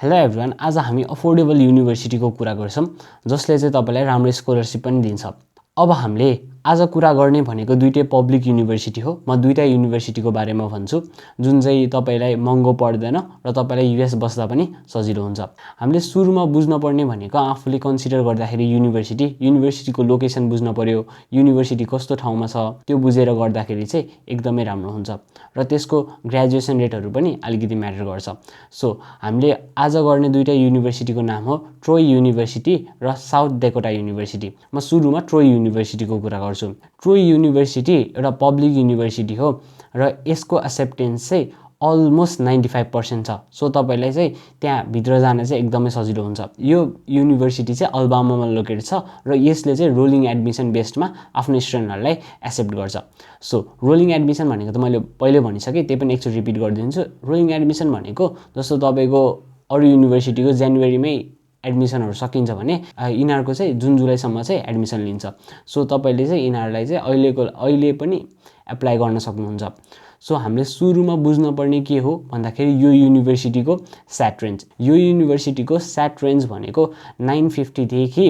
Hello everyone, आज हामी affordable युनिभर्सिटीको कुरा गर्छौं जसले चाहिँ तपाईलाई राम्रो स्कलरशिप पनि दिन्छ। अब हामीले आज कुरा गर्ने भनेको दुईटै पब्लिक युनिभर्सिटी हो। म दुईटा युनिभर्सिटीको बारेमा भन्छु जुन चाहिँ तपाईलाई महँगो पर्दैन र तपाईलाई युएस बस्दा पनि सजिलो हुन्छ। हामीले सुरुमा बुझ्न पर्ने भनेको आफूले कन्सिडर गर्दाखेरि युनिभर्सिटीको लोकेसन बुझ्न पर्यो, युनिभर्सिटी कस्तो ठाउँमा छ त्यो बुझेर गर्दाखेरि चाहिँ एकदमै राम्रो हुन्छ र त्यसको ग्रेजुएसन रेटहरु पनि अलिकति म्याटर गर्छ। सो हामीले आज गर्ने दुईटा युनिभर्सिटीको नाम हो ट्रोय युनिभर्सिटी र साउथ डेकोटा युनिभर्सिटी। म सुरुमा ट्रोय युनिभर्सिटीको कुरा गर्छु। ट्रोय युनिभर्सिटी एउटा पब्लिक युनिभर्सिटी हो र यसको एक्सेप्टेन्स चाहिँ अलमोस्ट 95% छ। सो तपाईलाई चाहिँ त्यहाँ भित्र जान चाहिँ एकदमै सजिलो हुन्छ। यो युनिभर्सिटी चाहिँ अल्बामामा लोकेटेड छ र यसले चाहिँ रोलिङ एडमिसन बेस्डमा आफ्नो स्टुडेन्टहरुलाई एक्सेप्ट गर्छ। सो रोलिङ एडमिसन भनेको त मैले पहिले भनिसके, त्यही पनि एकचोटी रिपिट गरिदिन्छु। रोलिङ एडमिसन भनेको जस्तो तपाईको अरु युनिभर्सिटीको जनवरीमै एडमिसनहरु सकिन्छ भने इनारको चाहिँ जुन जुलाईसम्म चाहिँ एडमिसन लिन्छ। सो तपाईले चाहिँ इनारलाई चाहिँ अहिले पनि एप्लाई गर्न सक्नुहुन्छ। सो हामीले सुरुमा बुझ्न पर्ने के हो भन्दाखेरि यो युनिभर्सिटीको सेट रेन्ज। यो युनिभर्सिटीको सेट रेन्ज भनेको 950 देखि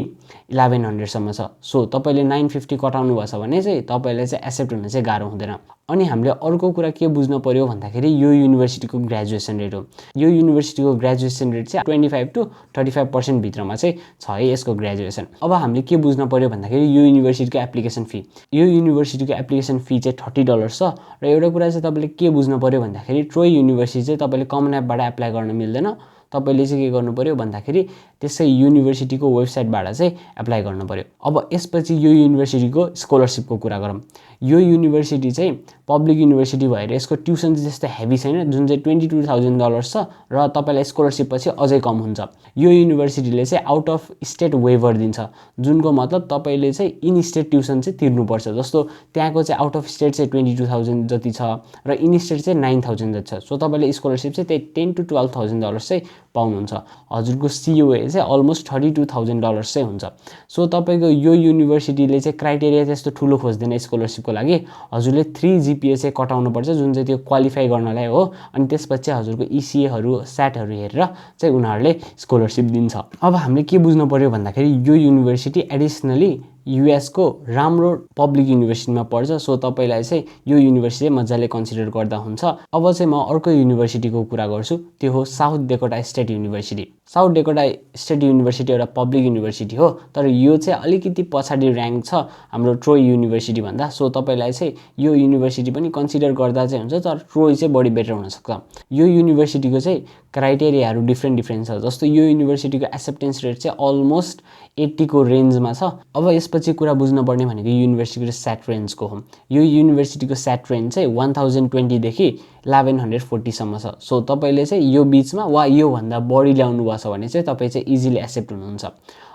1100 सम्म छ। सो तपाईले 950 कटाउनु भएछ भने चाहिँ तपाईलाई चाहिँ एक्सेप्ट हुन चाहिँ गाह्रो हुँदैन। अनि हामीले अर्को कुरा के बुझ्न पर्यो भन्दाखेरि यो युनिभर्सिटीको ग्रेजुएसन रेट हो। यो युनिभर्सिटीको ग्रेजुएसन रेट चाहिँ 25 to 35% भित्रमा चाहिँ छ है यसको ग्रेजुएसन। अब हामीले के बुझ्न पर्यो भन्दाखेरि यो युनिभर्सिटीको एप्लिकेसन फी। यो युनिभर्सिटीको एप्लिकेसन फी चाहिँ $30 छ र एउटा कुरा चाहिँ तपाईले के बुझ्न पर्यो भन्दाखेरि ट्रोय युनिभर्सिटी चाहिँ तपाईले कमन एपबाट एप्लाई गर्न मिल्दैन। तपाईले चाहिँ के गर्नु पर्यो भन्दाखेरि त्यसै युनिभर्सिटीको वेबसाइटबाट चाहिँ एप्लाई गर्नु पर्यो। अब यसपछि यो युनिभर्सिटीको स्कलरशिपको कुरा गरौँ। यो युनिभर्सिटी चाहिँ पब्लिक युनिभर्सिटी भएर यसको ट्युसन चाहिँ त्यस्तो हेभी छैन, जुन चाहिँ $22,000 छ र तपाईलाई स्कलरशिप पछि अझै कम हुन्छ। यो युनिभर्सिटीले चाहिँ आउट अफ स्टेट वेभर दिन्छ, जुनको मतलब तपाईले चाहिँ इन स्टेट ट्युसन चाहिँ तिर्नुपर्छ। जस्तो त्यहाँको चाहिँ आउट अफ स्टेट चाहिँ 22,000 जति छ र इन स्टेट चाहिँ 9,000 जति छ। सो तपाईले स्कलरशिप चाहिँ त्यही $10,000 to $12,000 चाहिँ पाउनुहुन्छ। हजुरको COA चाहिँ अलमोस्ट $32,000 चाहिँ हुन्छ। सो तपाईको यो युनिभर्सिटीले चाहिँ क्राइटेरिया त्यस्तो ठुलो खोज्दैन स्कलरशिपको लागि। हजुरले 3 GPA चाहिँ कटाउनु पर्छ, जुन चाहिँ त्यो क्वालिफाई गर्नलाई हो। अनि त्यसपछि हजुरको ECA हरु SAT हरु हेरेर चाहिँ उनीहरुले स्कलरशिप दिन्छ। अब हामीले के बुझ्न पर्यो भन्दाखेरि यो युनिभर्सिटी एडिसनली US को राम्रो पब्लिक युनिभर्सिटीमा पर्छ। सो तपाईलाई चाहिँ यो युनिभर्सिटी मजाले कन्सिडर गर्दा हुन्छ। अब चाहिँ म अर्को युनिभर्सिटीको कुरा गर्छु, त्यो हो south Dakota state university. South Dakota state university एउटा पब्लिक युनिभर्सिटी हो, तर यो चाहिँ अलिकति पछाडी र्याङ्क छ हाम्रो ट्रोय युनिभर्सिटी भन्दा। सो तपाईलाई चाहिँ यो युनिभर्सिटी पनि कन्सिडर गर्दा चाहिँ हुन्छ, तर ट्रोय चाहिँ बढी बेटर हुन सक्छ। यो युनिभर्सिटीको चाहिँ क्राइटेरियाहरु डिफरेन्ट छ। जस्तो यो युनिभर्सिटीको एक्सेप्टेन्स रेट चाहिँ अलमोस्ट 80 को रेन्जमा छ। अब यसपछि कुरा बुझ्न पर्ने भनेको युनिभर्सिटीको सेट रेन्जको हो। यो युनिभर्सिटीको सेट रेन्ज चाहिँ 1020 देखि 1140 सम्म छ। सो तपाईले चाहिँ यो बीचमा वा यो भन्दा बढी ल्याउनु भएछ भने चाहिँ तपाई चाहिँ इजिली एक्सेप्ट हुनुहुन्छ।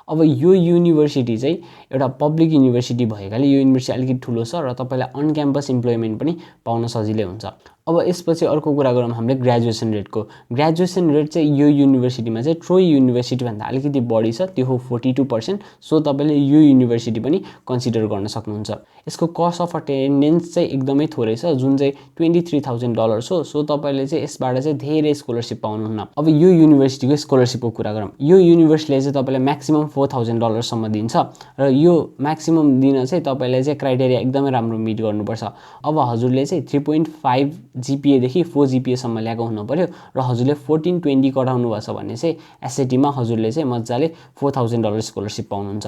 अब यो युनिभर्सिटी चाहिँ एउटा पब्लिक युनिभर्सिटी भएकाले यो युनिभर्सिटी अलिकति ठुलो छ र तपाईलाई अन क्याम्पस इम्प्लोइमेन्ट पनि पाउन सजिलै हुन्छ। अब यसपछि अर्को कुरा गरौँ हामीले ग्रेजुएसन रेटको। ग्रेजुएसन रेट चाहिँ यो युनिभर्सिटीमा चाहिँ ट्रोय युनिभर्सिटी भन्दा अलिकति बढी छ, त्यो हो 42%। सो तपाईले यो युनिभर्सिटी पनि कन्सिडर गर्न सक्नुहुन्छ। यसको कस्ट अफ अटेन्डेन्स चाहिँ एकदमै थोरै छ, जुन चाहिँ $23,000 हो। सो तपाईले चाहिँ यसबाट चाहिँ धेरै स्कलरशिप पाउनुहुन्न। अब यो युनिभर्सिटीको स्कलरशिपको कुरा गरौँ। यो युनिभर्सिटीले चाहिँ तपाईलाई म्याक्सिमम $4,000 सम्म दिन्छ र यो म्याक्सिमम दिन चाहिँ तपाईलाई चाहिँ क्राइटेरिया एकदमै राम्रो मिट गर्नुपर्छ। अब हजुरले चाहिँ 3.5 GPA देखि 4 GPA सम्म ल्याएको हुनु पर्यो र हजुरले 1420 कटाउनु भएछ भने चाहिँ SAT मा हजुरले चाहिँ मज्जाले $4,000 स्कलरशिप पाउनुहुन्छ।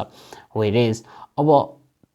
व्हेरेज अब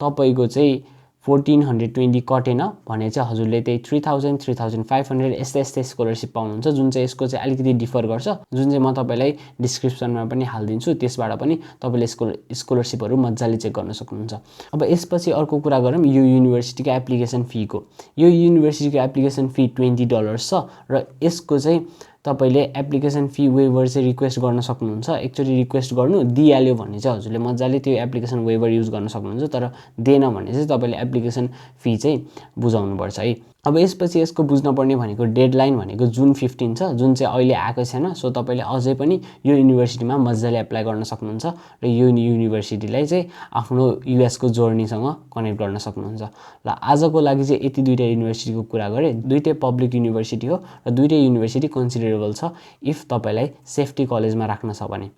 तपाईको चाहिँ 1420 कटेन भने चाहिँ हजुरले त्यही 3000 3500 यस्तै स्कलरशिप पाउनुहुन्छ, जुन चाहिँ यसको चाहिँ अलिकति डिफर गर्छ, जुन चाहिँ म तपाईलाई डिस्क्रिप्सनमा पनि हाल्दिन्छु। त्यसबाट पनि तपाईले स्कलरशिपहरु मज्जाले चेक गर्न सक्नुहुन्छ। अब यसपछि अर्को कुरा गरौँ यो युनिभर्सिटीको एप्लिकेसन फीको। यो युनिभर्सिटीको एप्लिकेसन फी $20 छ र यसको चाहिँ तपाईले एप्लिकेसन फी वेभर चाहिँ रिक्वेस्ट गर्न सक्नुहुन्छ। एकचोटी रिक्वेस्ट गर्नु दिइहाल्यो भने चाहिँ हजुरले मज्जाले त्यो एप्लिकेसन वेभर युज गर्न सक्नुहुन्छ, तर दिएन भने चाहिँ तपाईले एप्लिकेसन फी चाहिँ बुझाउनु पर्छ है। अब यसपछि यसको बुझ्नुपर्ने भनेको डेडलाइन भनेको जुन 15 छ, जुन चाहिँ अहिले आएको छैन। सो तपाईँले अझै पनि यो युनिभर्सिटीमा मजाले एप्लाई गर्न सक्नुहुन्छ र यो युनिभर्सिटीलाई चाहिँ आफ्नो युएसको जर्नीसँग कनेक्ट गर्न सक्नुहुन्छ। ल आजको लागि चाहिँ यति दुईटा युनिभर्सिटीको कुरा गरेँ। दुईटै पब्लिक युनिभर्सिटी हो र दुईटै युनिभर्सिटी कन्सिडरेबल छ इफ तपाईँलाई सेफ्टी कलेजमा राख्न छ भने।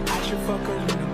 I should fuck her in the